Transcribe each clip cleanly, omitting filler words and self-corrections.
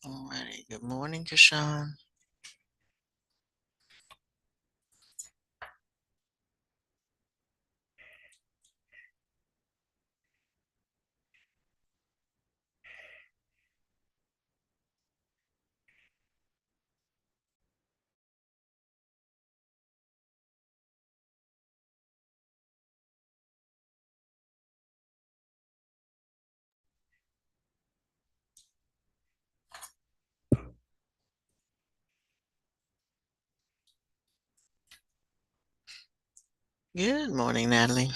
All righty. Good morning, Kashawn. Good morning, Natalie.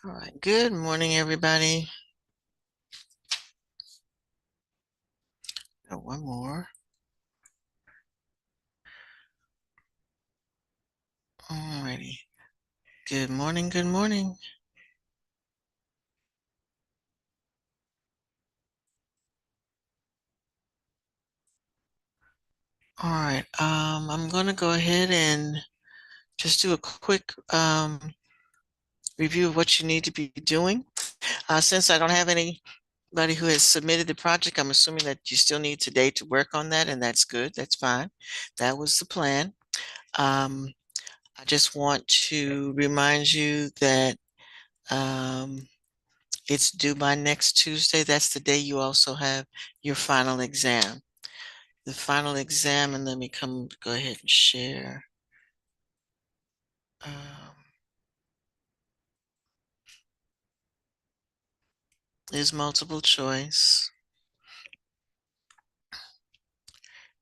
All right. Good morning, everybody. One more. All righty. Good morning. Good morning. All right. I'm going to go ahead and just do a quick review of what you need to be doing. Since I don't have anybody who has submitted the project, I'm assuming that you still need today to work on that, and that's good. That's fine. That was the plan. Um, I just want to remind you that um, it's due by next Tuesday. That's the day you also have your final exam. The final exam, and let me go ahead and share. Is multiple choice.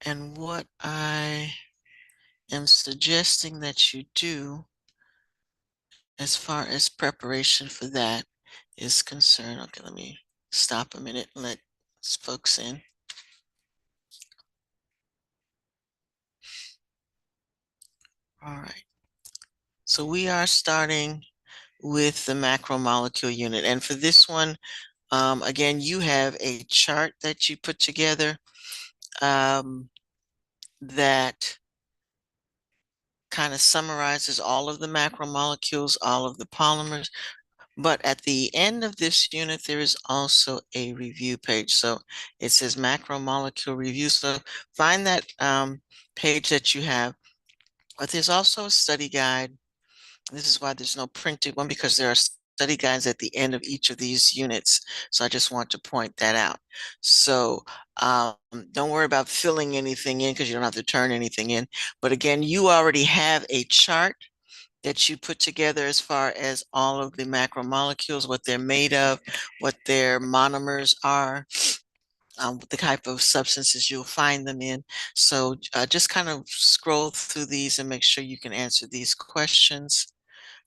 And what I am suggesting that you do as far as preparation for that is concerned. Okay, let me stop a minute and let folks in. All right. So we are starting with the macromolecule unit. And for this one, again, you have a chart that you put together that kind of summarizes all of the macromolecules, all of the polymers. But at the end of this unit, there is also a review page. So it says macromolecule review. So find that page that you have. But there's also a study guide. This is why there's no printed one, because there are study guides at the end of each of these units. So I just want to point that out. So don't worry about filling anything in because you don't have to turn anything in. But again, you already have a chart that you put together as far as all of the macromolecules, what they're made of, what their monomers are, the type of substances you'll find them in. So just kind of scroll through these and make sure you can answer these questions.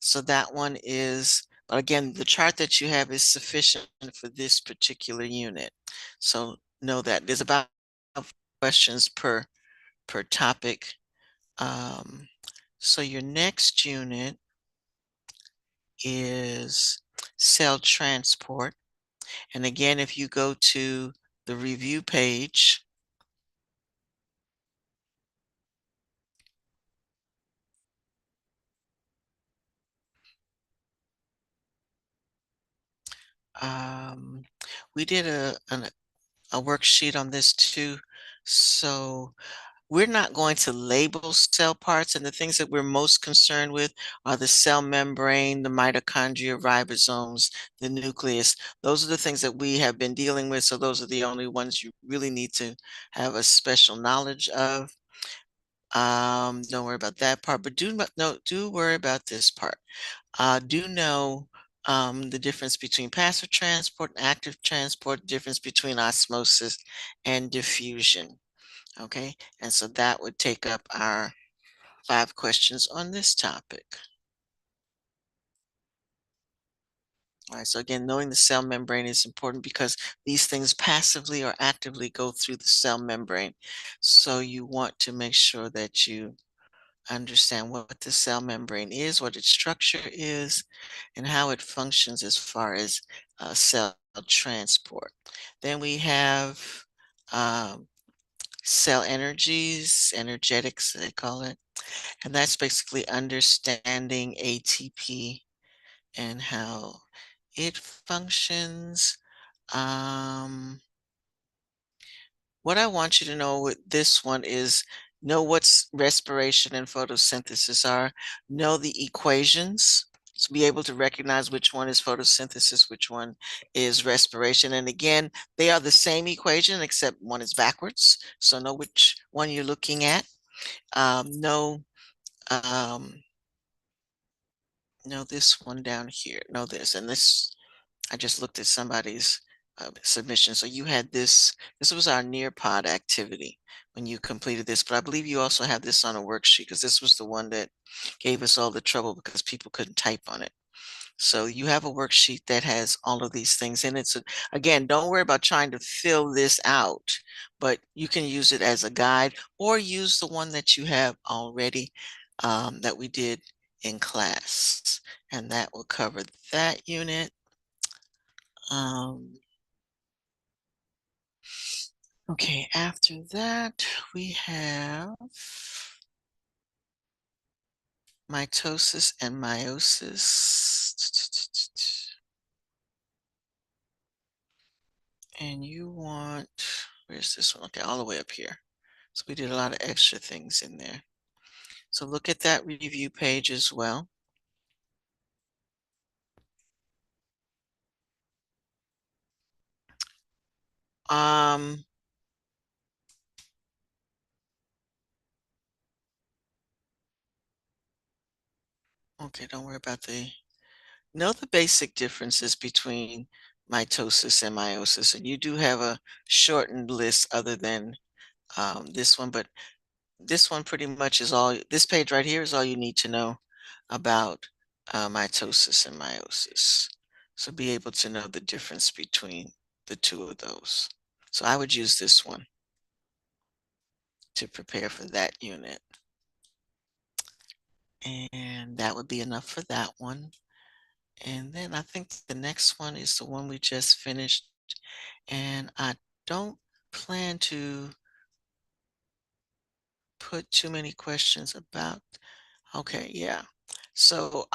So that one is, but again, the chart that you have is sufficient for this particular unit. So know that there's about questions per topic. So your next unit is cell transport. And again, if you go to the review page, um, we did a worksheet on this too. So we're not going to label cell parts, and the things that we're most concerned with are the cell membrane, the mitochondria, ribosomes, the nucleus. Those are the things that we have been dealing with, so those are the only ones you really need to have a special knowledge of. Don't worry about that part, but do worry about this part. Do know the difference between passive transport and active transport, difference between osmosis and diffusion. Okay, and so that would take up our 5 questions on this topic. All right, so again, knowing the cell membrane is important because these things passively or actively go through the cell membrane. So you want to make sure that you understand what the cell membrane is, what its structure is, and how it functions as far as cell transport. Then we have um, cell energies, energetics, they call it. And that's basically understanding ATP and how it functions. Um, what I want you to know with this one is know what's respiration and photosynthesis are, know the equations, to be able to recognize which one is photosynthesis, which one is respiration. And again, they are the same equation, except one is backwards. So know which one you're looking at. Know um, No, this one down here. No, this. And this, I just looked at somebody's submission. So you had this was our Nearpod activity when you completed this, but I believe you also have this on a worksheet because this was the one that gave us all the trouble because people couldn't type on it. So you have a worksheet that has all of these things in it. So again, don't worry about trying to fill this out, but you can use it as a guide or use the one that you have already that we did in class. And that will cover that unit. Um, okay, after that, we have mitosis and meiosis. And you want, where's this one? Okay, all the way up here. So we did a lot of extra things in there. So look at that review page as well. Um, okay, don't worry about know the basic differences between mitosis and meiosis. And you do have a shortened list other than this one, but this one pretty much is all, this page right here is all you need to know about mitosis and meiosis. So be able to know the difference between the two of those. So I would use this one to prepare for that unit. And that would be enough for that one. And then I think the next one is the one we just finished. And I don't plan to put too many questions about, okay, yeah. So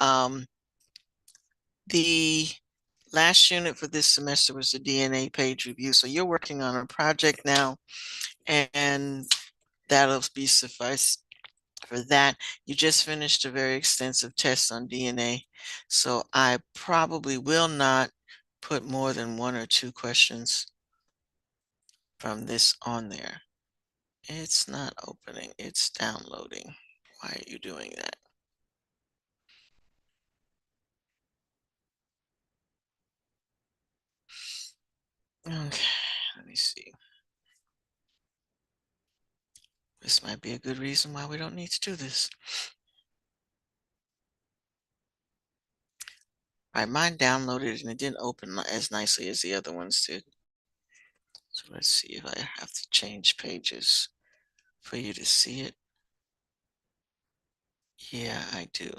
the last unit for this semester was the DNA page review. So you're working on a project now, and that'll be suffice for that. You just finished a very extensive test on DNA. So I probably will not put more than 1 or 2 questions from this on there. It's not opening, it's downloading. Why are you doing that? Okay, let me see. This might be a good reason why we don't need to do this. All right, mine downloaded and it didn't open as nicely as the other ones did. So let's see if I have to change pages for you to see it. Yeah, I do.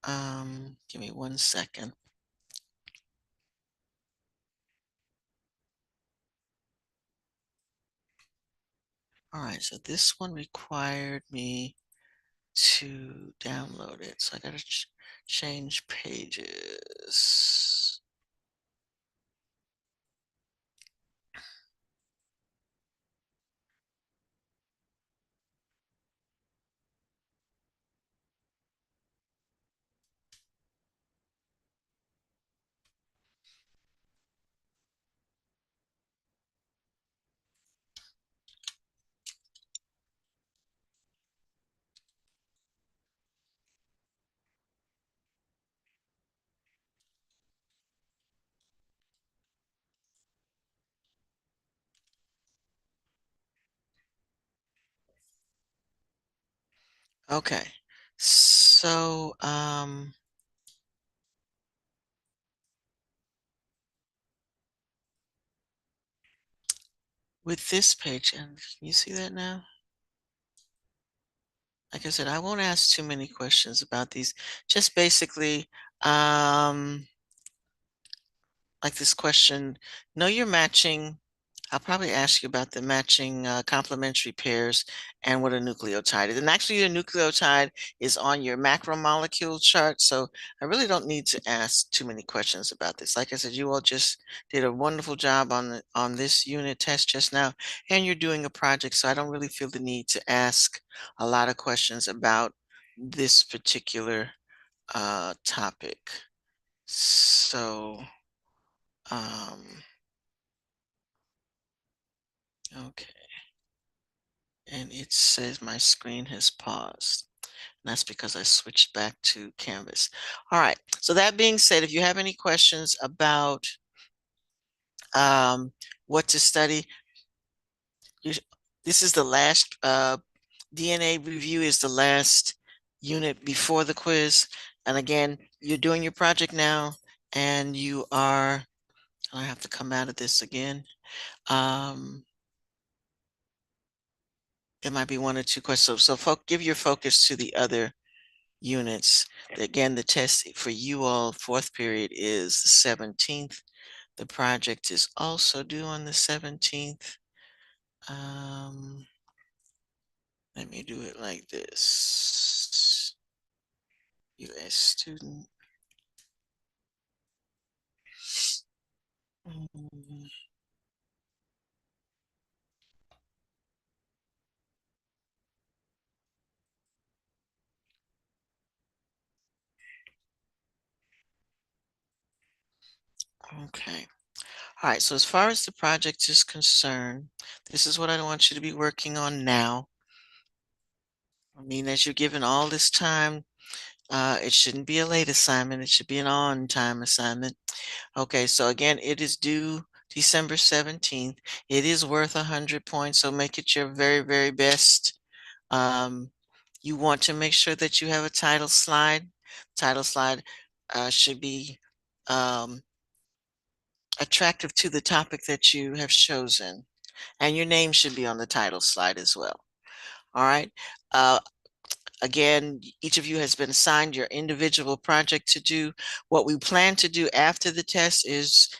Give me 1 second. All right, so this one required me to download it. So I gotta change pages. Okay, so with this page, and you see that now? Like I said, I won't ask too many questions about these. Just basically, like this question, know your matching. I'll probably ask you about the matching complementary pairs and what a nucleotide is. And actually, the nucleotide is on your macromolecule chart. So I really don't need to ask too many questions about this. Like I said, you all just did a wonderful job on this unit test just now, and you're doing a project. So I don't really feel the need to ask a lot of questions about this particular topic. So, um, okay. And it says my screen has paused. And that's because I switched back to Canvas. All right. So that being said, if you have any questions about what to study, you, this is the last DNA review is the last unit before the quiz. And again, you're doing your project now, and you are, I have to come out of this again. There might be one or two questions. So give your focus to the other units. Again, the test for you all, fourth period, is the 17th. The project is also due on the 17th. Let me do it like this. U.S. student. Mm, Okay. All right. So as far as the project is concerned, this is what I want you to be working on now. I mean, as you're given all this time, it shouldn't be a late assignment. It should be an on-time assignment. Okay, so again, it is due December 17th. It is worth 100 points, so make it your very, very best. You want to make sure that you have a title slide. Title slide should be attractive to the topic that you have chosen, and your name should be on the title slide as well. All right. Uh, Again, each of you has been assigned your individual project to do. What we plan to do after the test is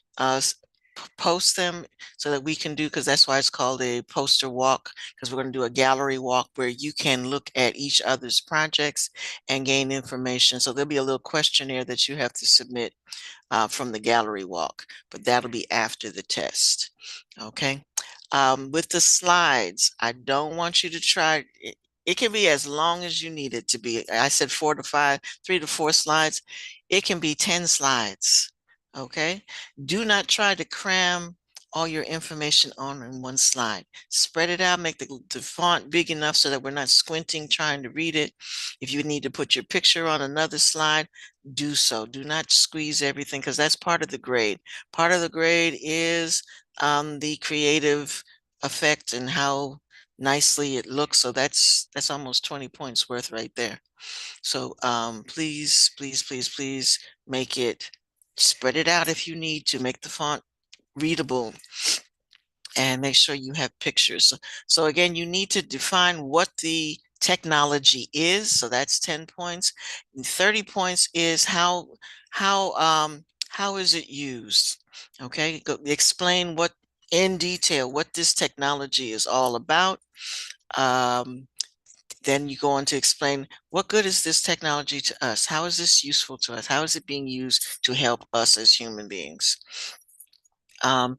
post them so that we can do, because that's why it's called a poster walk, because we're going to do a gallery walk where you can look at each other's projects and gain information. So there'll be a little questionnaire that you have to submit from the gallery walk, but that'll be after the test. Okay. With the slides, I don't want you to try it. It can be as long as you need it to be. I said 4 to 5, 3 to 4 slides. It can be 10 slides. Okay. Do not try to cram all your information on in one slide. Spread it out, make the font big enough so that we're not squinting trying to read it. If you need to put your picture on another slide, do so. Do not squeeze everything, because that's part of the grade. Part of the grade is the creative effect and how nicely it looks. So that's almost 20 points worth right there. So please, please, please, please make it, spread it out if you need to, make the font readable, and make sure you have pictures. So again, you need to define what the technology is, so that's 10 points. And 30 points is how is it used? Okay, explain what in detail what this technology is all about. Um, then you go on to explain what good is this technology to us? How is this useful to us? How is it being used to help us as human beings? Um,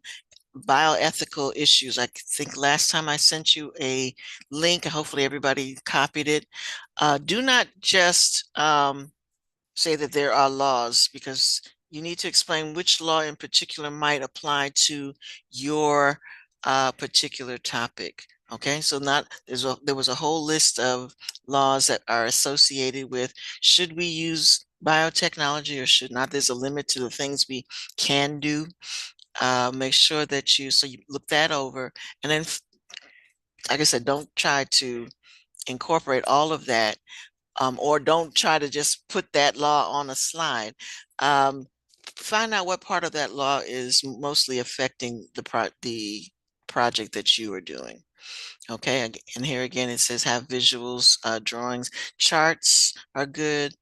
Bioethical issues. I think last time I sent you a link, hopefully everybody copied it. Do not just say that there are laws, because you need to explain which law in particular might apply to your particular topic. Okay, so not there was a whole list of laws that are associated with should we use biotechnology or should not. There's a limit to the things we can do. Make sure that you look that over, and then, like I said, don't try to incorporate all of that, or don't try to just put that law on a slide. Um, Find out what part of that law is mostly affecting the project that you are doing. Okay, and here again it says have visuals, drawings, charts are good.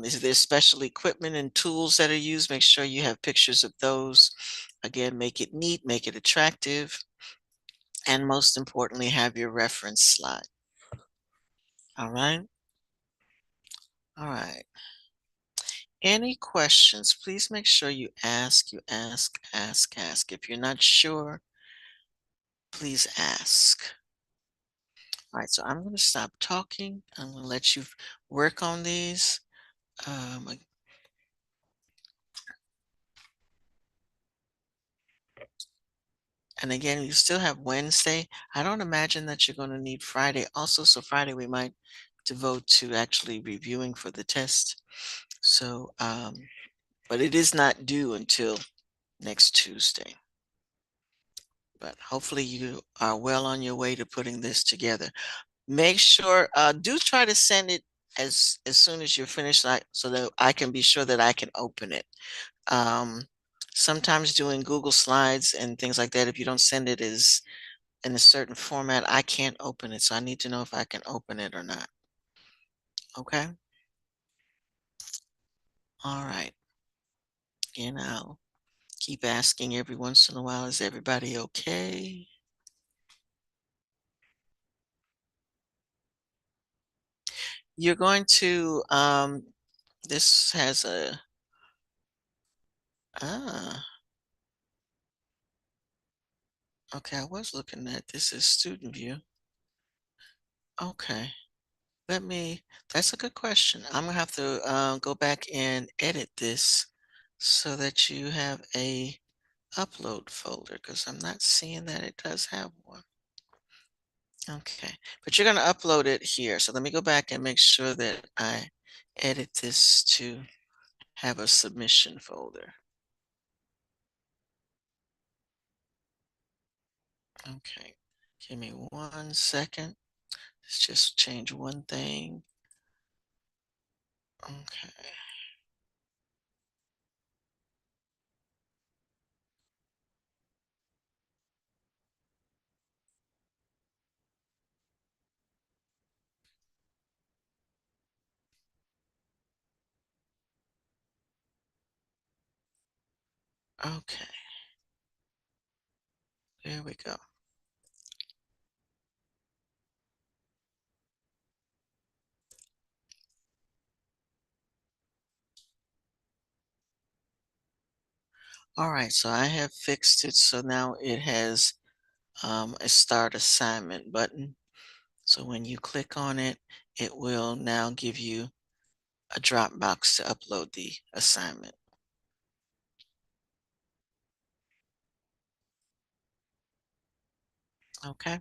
Is there special equipment and tools that are used? Make sure you have pictures of those. Again, make it neat, make it attractive, and most importantly, have your reference slide. All right. All right. Any questions, please make sure you ask. If you're not sure, please ask. All right, so I'm going to stop talking. I'm going to let you work on these. Um, and again, you still have Wednesday. I don't imagine that you're going to need Friday also. So Friday we might devote to actually reviewing for the test. So, but it is not due until next Tuesday. But hopefully you are well on your way to putting this together. Make sure, do try to send it as soon as you're finished, so that I can be sure that I can open it. Um, Sometimes doing Google Slides and things like that, if you don't send it as in a certain format, I can't open it. So I need to know if I can open it or not. Okay. All right. And I'll keep asking every once in a while, is everybody okay? You're going to, this has ah, okay, I was looking at this as student view. Okay. That's a good question. I'm gonna have to go back and edit this so that you have a upload folder, because I'm not seeing that it does have one. Okay, but you're gonna upload it here. So let me go back and make sure that I edit this to have a submission folder. Okay, give me 1 second. Let's just change one thing. Okay, okay, there we go. All right, so I have fixed it. So now it has a start assignment button. So when you click on it, it will now give you a Dropbox to upload the assignment. Okay.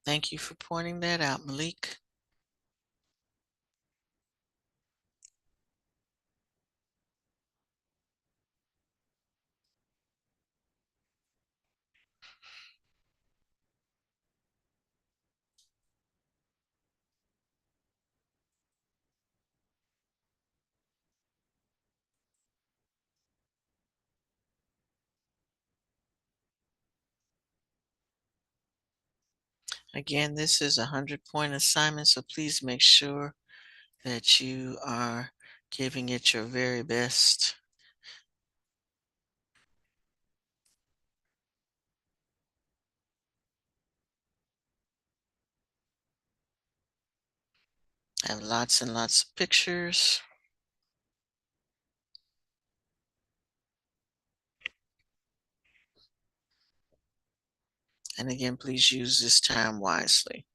Thank you for pointing that out, Malik. Again, this is a 100-point assignment, so please make sure that you are giving it your very best. I have lots and lots of pictures. And again, please use this time wisely.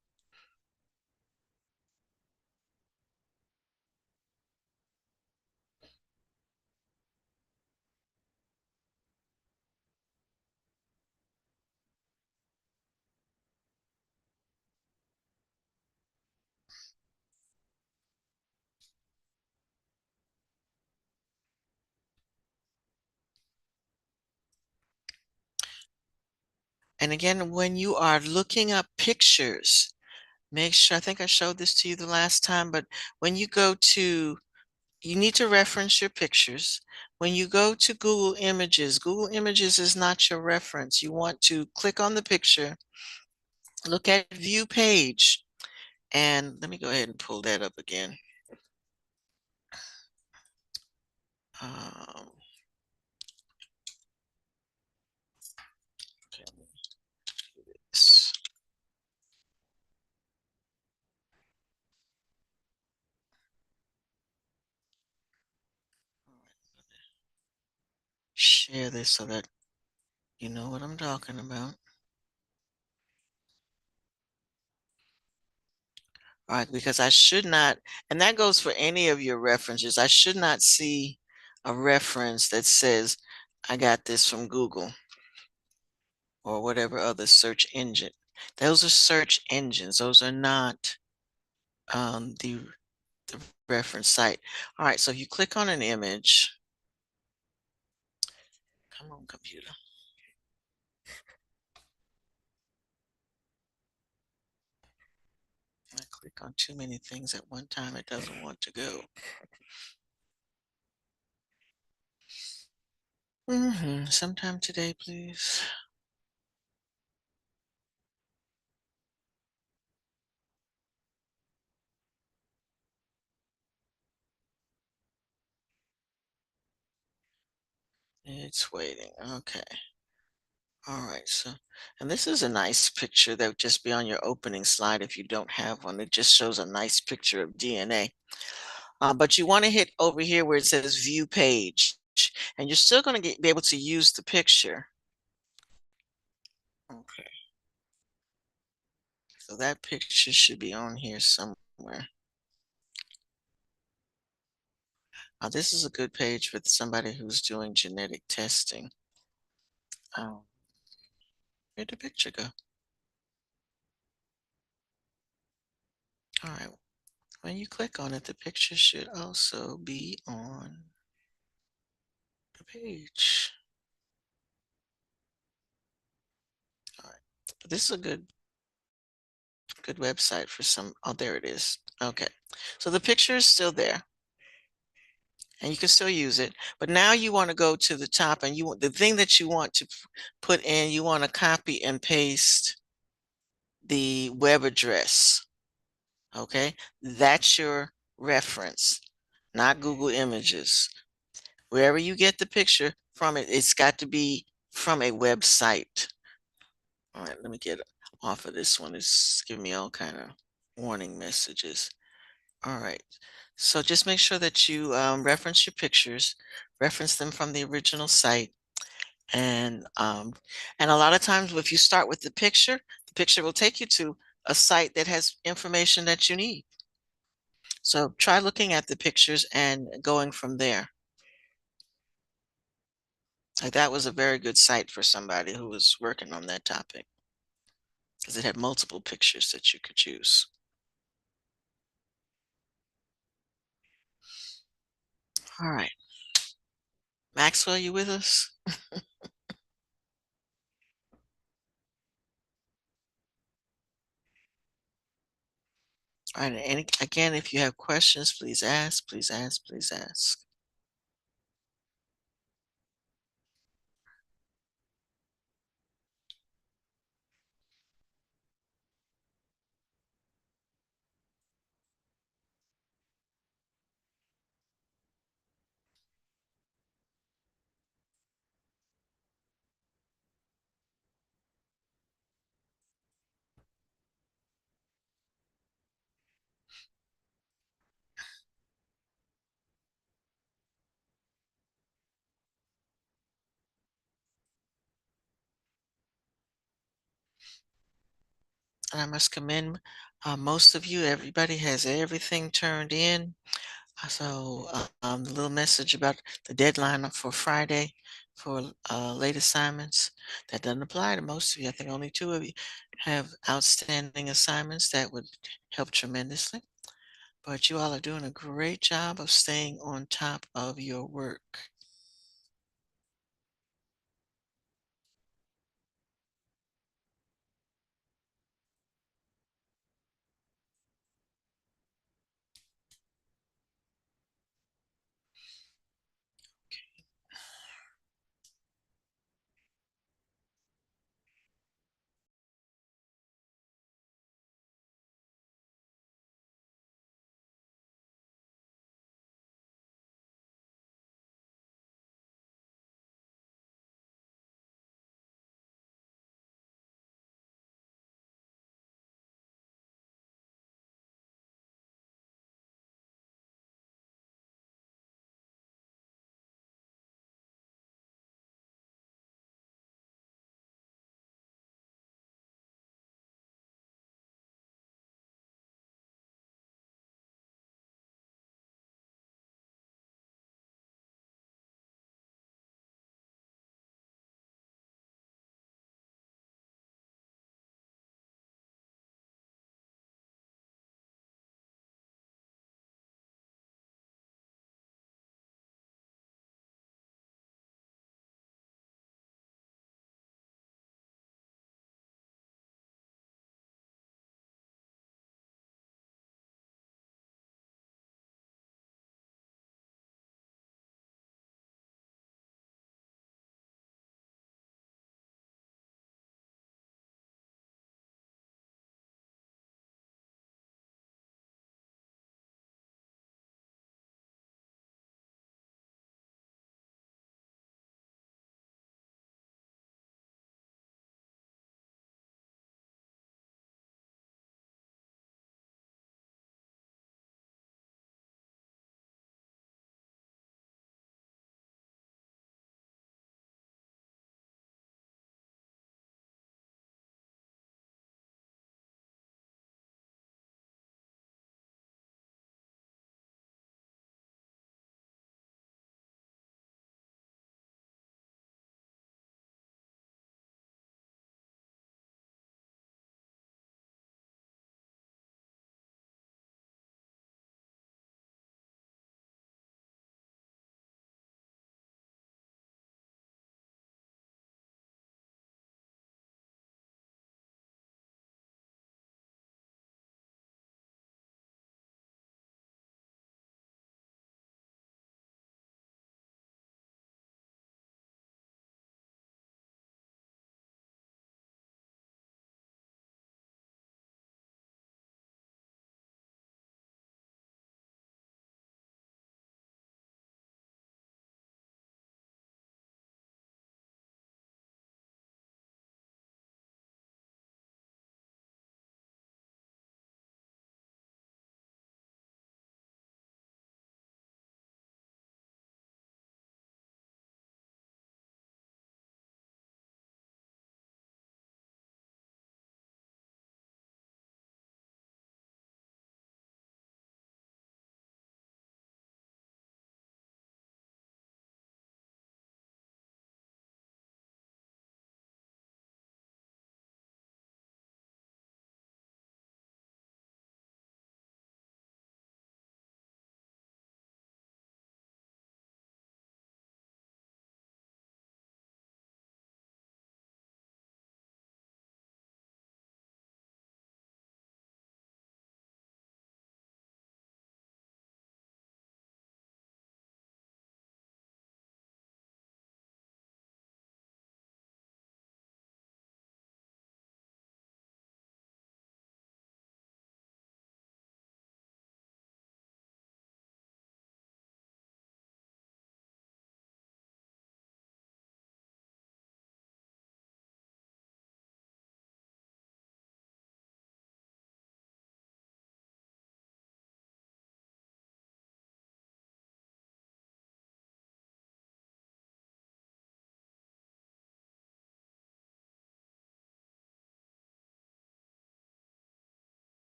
And again, when you are looking up pictures, make sure, I think I showed this to you the last time, but when you go to, you need to reference your pictures. When you go to Google Images is not your reference. You want to click on the picture, look at View Page, and let me go ahead and pull that up again. Um, okay, let me do this. Share this so that you know what I'm talking about. All right, because I should not, and that goes for any of your references. I should not see a reference that says, I got this from Google or whatever other search engine. Those are search engines. Those are not the reference site. All right, so if you click on an image, come on, computer. I click on too many things at one time. It doesn't want to go. Sometime today, please. It's waiting. Okay. All right. So, and this is a nice picture that would just be on your opening slide if you don't have one. It just shows a nice picture of DNA. But you want to hit over here where it says View Page, and you're still going to be able to use the picture. Okay. So that picture should be on here somewhere. This is a good page with somebody who's doing genetic testing. Um, where'd the picture go? All right. When you click on it, the picture should also be on the page. All right. But this is a good website for some. Oh, there it is. Okay. So the picture is still there and you can still use it. But now you want to go to the top and you want the thing that you want to put in, you want to copy and paste the web address. Okay. That's your reference, not Google Images. Wherever you get the picture from it's got to be from a website. All right, let me get off of this one. It's giving me all kind of warning messages. All right. So just make sure that you reference your pictures, reference them from the original site. And a lot of times if you start with the picture will take you to a site that has information that you need. So try looking at the pictures and going from there. Like that was a very good site for somebody who was working on that topic because it had multiple pictures that you could use. All right. Maxwell, you with us? All right. And again, if you have questions, please ask, please ask, please ask. and I must commend most of you. Everybody has everything turned in. The little message about the deadline for Friday for late assignments, that doesn't apply to most of you. I think only two of you have outstanding assignments. That would help tremendously. But you all are doing a great job of staying on top of your work.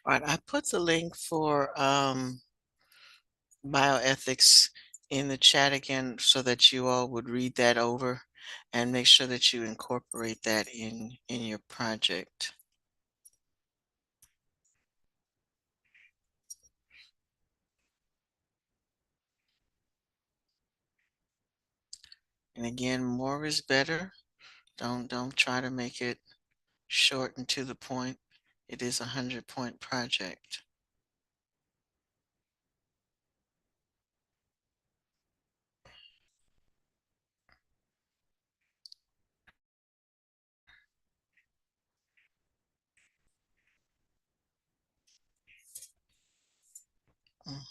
All right, I put the link for bioethics in the chat again so that you all would read that over and make sure that you incorporate that in your project. And again, more is better. Don't try to make it short and to the point. It is a 100-point project. Mm.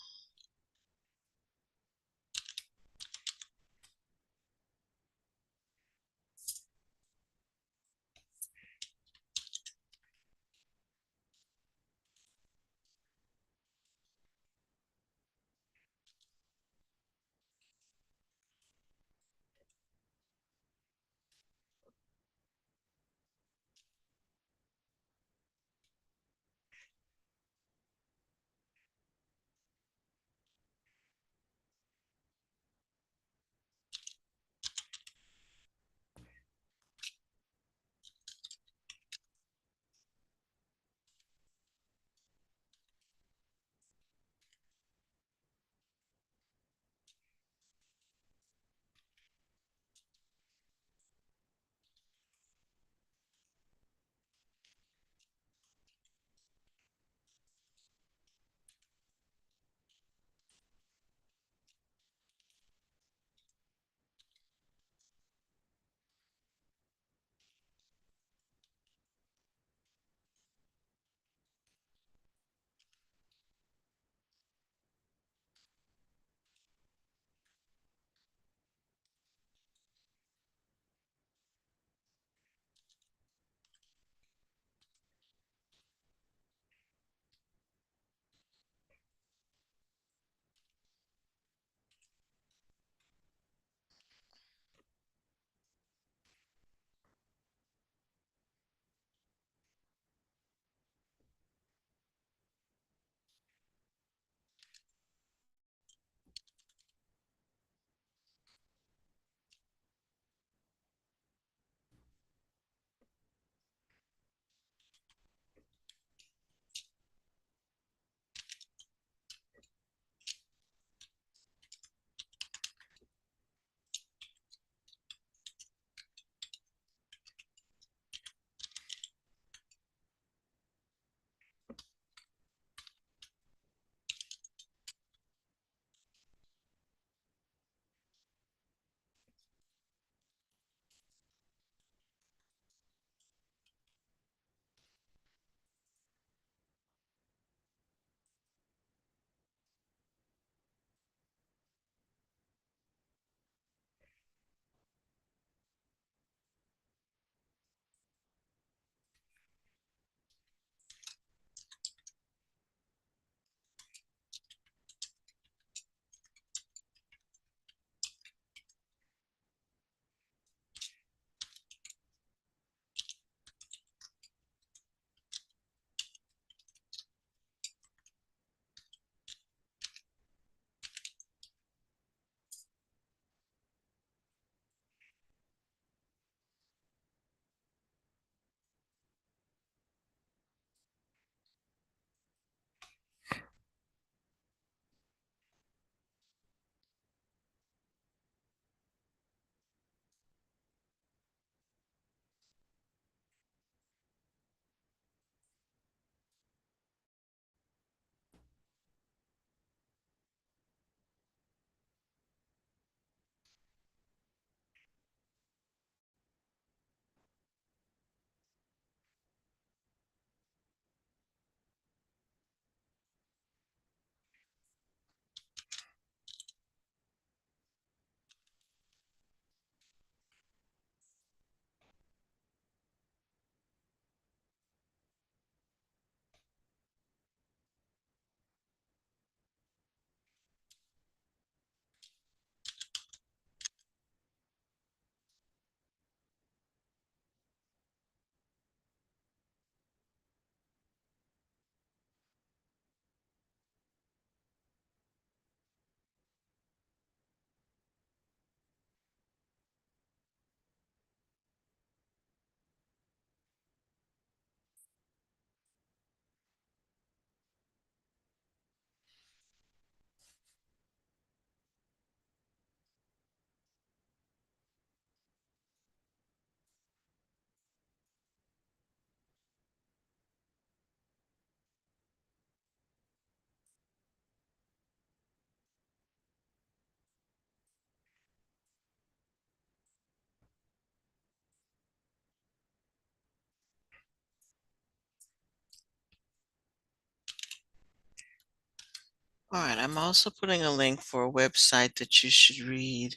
All right, I'm also putting a link for a website that you should read,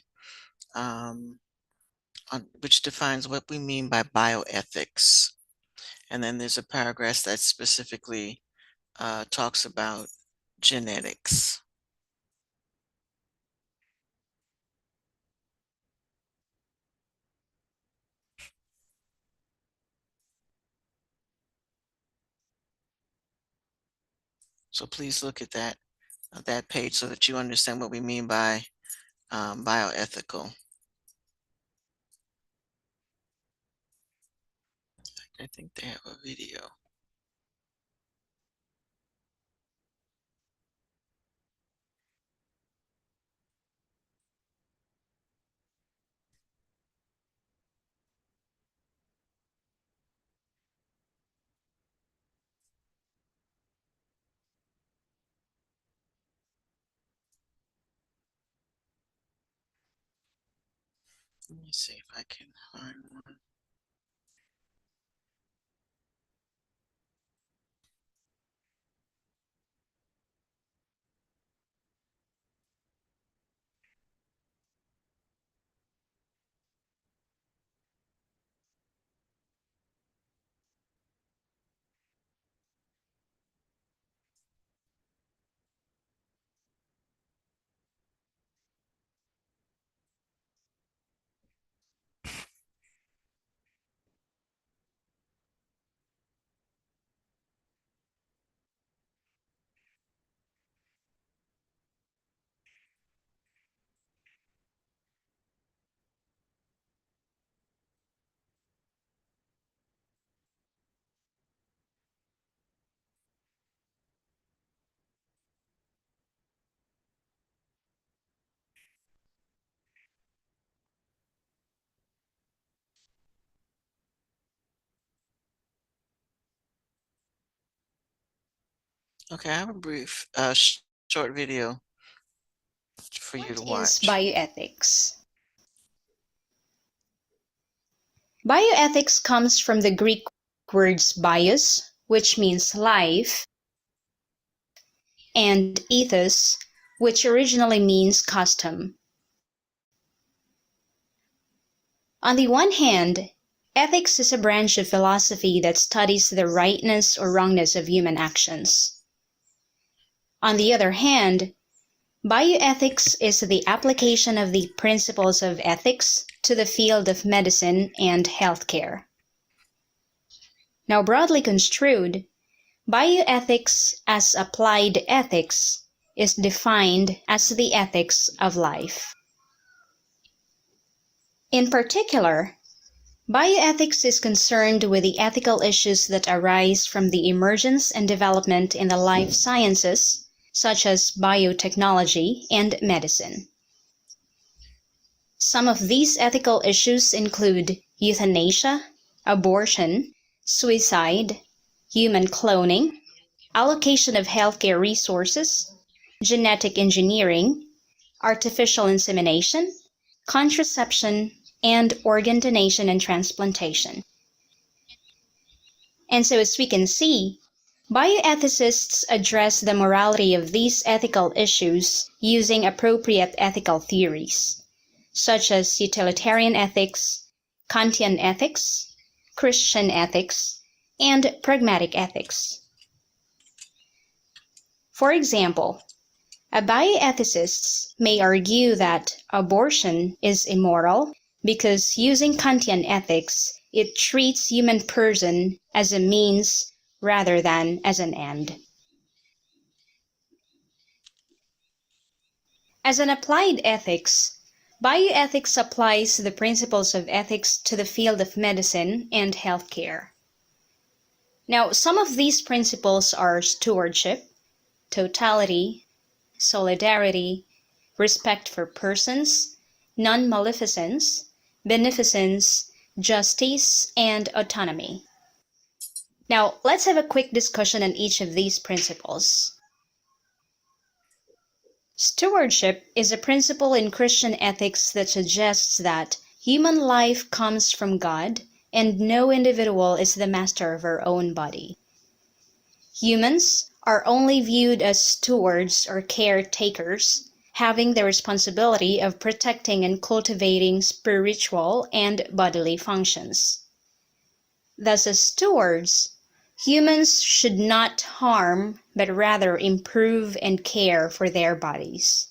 which defines what we mean by bioethics. And then there's a paragraph that specifically talks about genetics. So please look at that page so that you understand what we mean by bioethical. I think they have a video. Let me see if I can find one. Okay, I have a brief, short video for you to What is watch. bioethics? Bioethics comes from the Greek words bios, which means life, and ethos, which originally means custom. On the one hand, ethics is a branch of philosophy that studies the rightness or wrongness of human actions. On the other hand, bioethics is the application of the principles of ethics to the field of medicine and healthcare. Now, broadly construed, bioethics as applied ethics is defined as the ethics of life. In particular, bioethics is concerned with the ethical issues that arise from the emergence and development in the life sciences, such as biotechnology and medicine. Some of these ethical issues include euthanasia, abortion, suicide, human cloning, allocation of healthcare resources, genetic engineering, artificial insemination, contraception, and organ donation and transplantation. And so, as we can see, bioethicists address the morality of these ethical issues using appropriate ethical theories, such as utilitarian ethics, Kantian ethics, Christian ethics, and pragmatic ethics. For example, a bioethicist may argue that abortion is immoral because using Kantian ethics, it treats human person as a means rather than as an end. As an applied ethics, bioethics applies the principles of ethics to the field of medicine and healthcare. Now, some of these principles are stewardship, totality, solidarity, respect for persons, non-maleficence, beneficence, justice, and autonomy. Now, let's have a quick discussion on each of these principles. Stewardship is a principle in Christian ethics that suggests that human life comes from God and no individual is the master of our own body. Humans are only viewed as stewards or caretakers, having the responsibility of protecting and cultivating spiritual and bodily functions. Thus, as stewards, humans should not harm but rather improve and care for their bodies.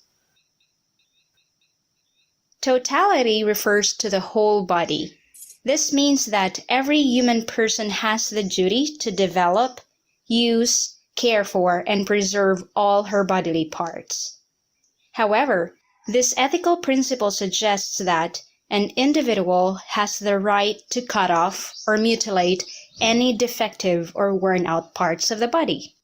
Totality refers to the whole body. This means that every human person has the duty to develop, use, care for, and preserve all her bodily parts. However, this ethical principle suggests that an individual has the right to cut off or mutilate any defective or worn out parts of the body.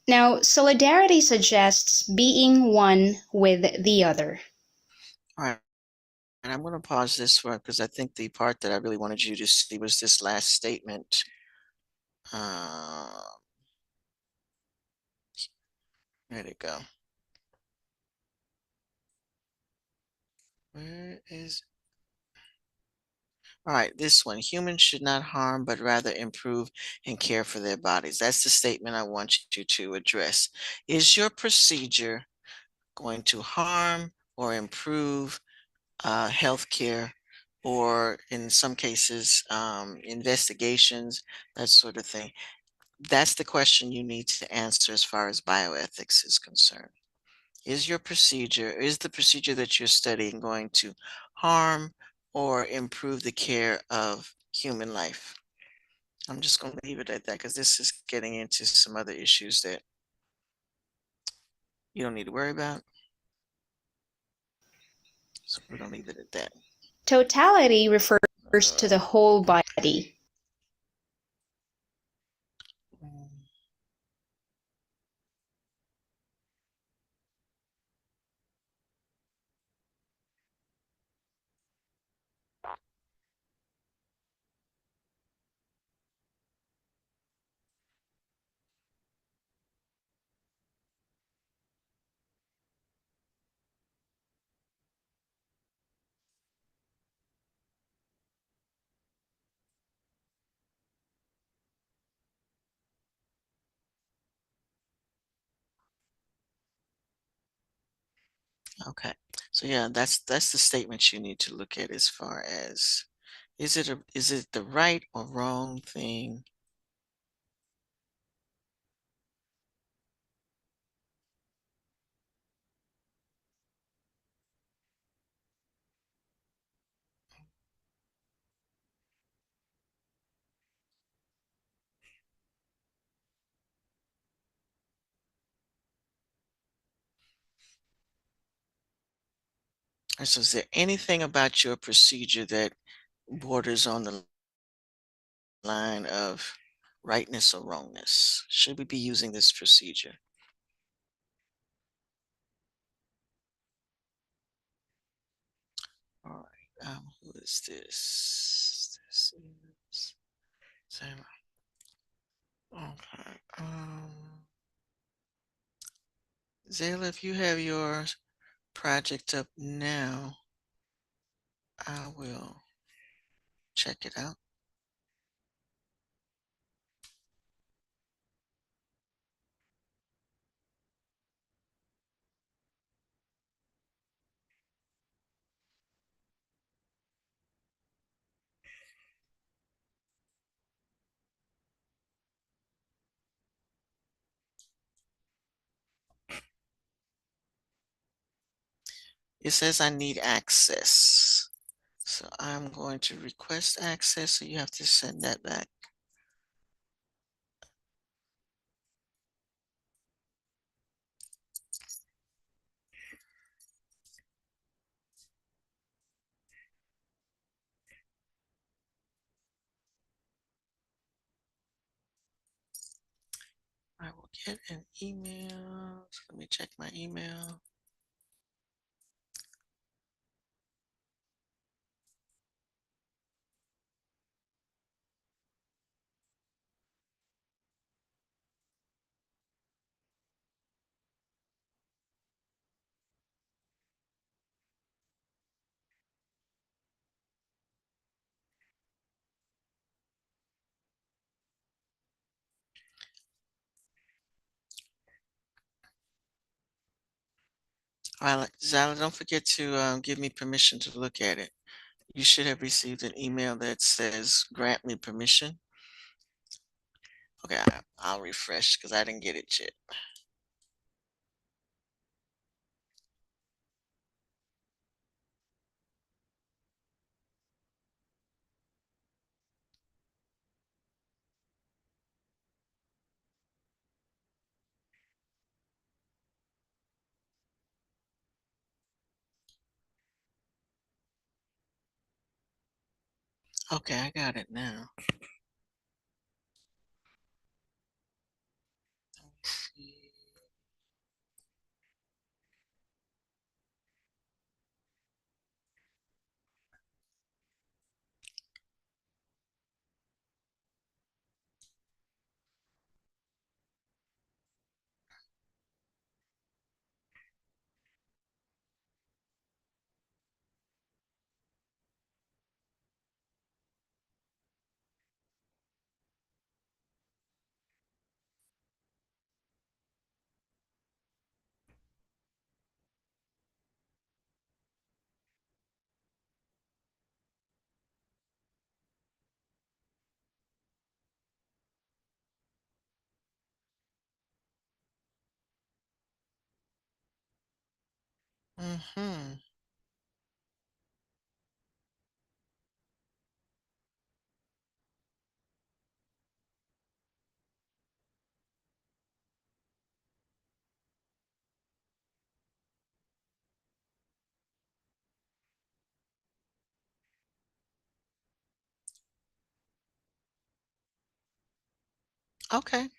Now, solidarity suggests being one with the other. All right. And I'm going to pause this for because I think the part that I really wanted you to see was this last statement. Where'd it go? Where is All right, this one. Humans should not harm, but rather improve and care for their bodies. That's the statement I want you to address. Is your procedure going to harm or improve healthcare, or in some cases, investigations, that sort of thing? That's the question you need to answer as far as bioethics is concerned. Is the procedure that you're studying going to harm or improve the care of human life? I'm just going to leave it at that because this is getting into some other issues that you don't need to worry about. So we're going to leave it at that. Totality refers to the whole body. Okay. So yeah, that's the statement you need to look at as far as is it the right or wrong thing? So is there anything about your procedure that borders on the line of rightness or wrongness? Should we be using this procedure? All right. Who is this? This is Sarah. Okay. Zayla, if you have your project up now, I will check it out. It says I need access. So I'm going to request access, so you have to send that back. I will get an email. So let me check my email. All right, Zala, don't forget to give me permission to look at it. You should have received an email that says grant me permission. Okay, I'll refresh because I didn't get it yet. Okay, I got it now. Mm-hmm. Okay,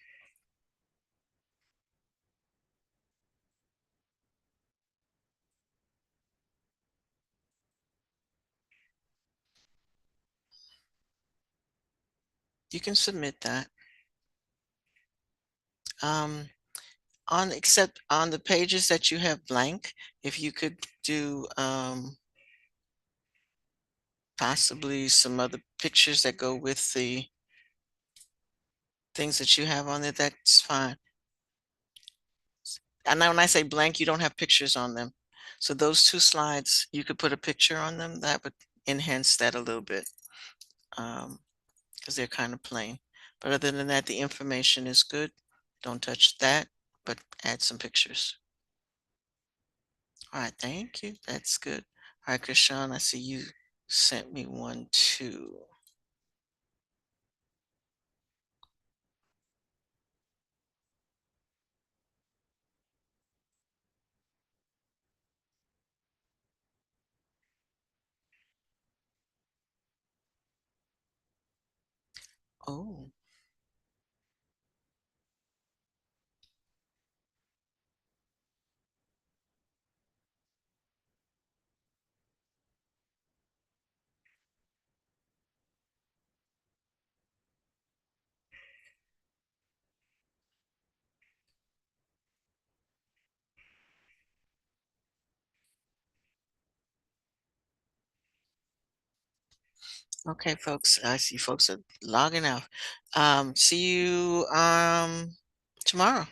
you can submit that. Um, on except on the pages that you have blank, if you could do possibly some other pictures that go with the things that you have on there, that's fine. And now when I say blank, you don't have pictures on them. So those two slides, you could put a picture on them. That would enhance that a little bit because they're kind of plain. But other than that, the information is good. Don't touch that, but add some pictures. All right, thank you. That's good. All right, Krishan, I see you sent me one too. Oh, okay, folks. I see folks are logging out. See you tomorrow.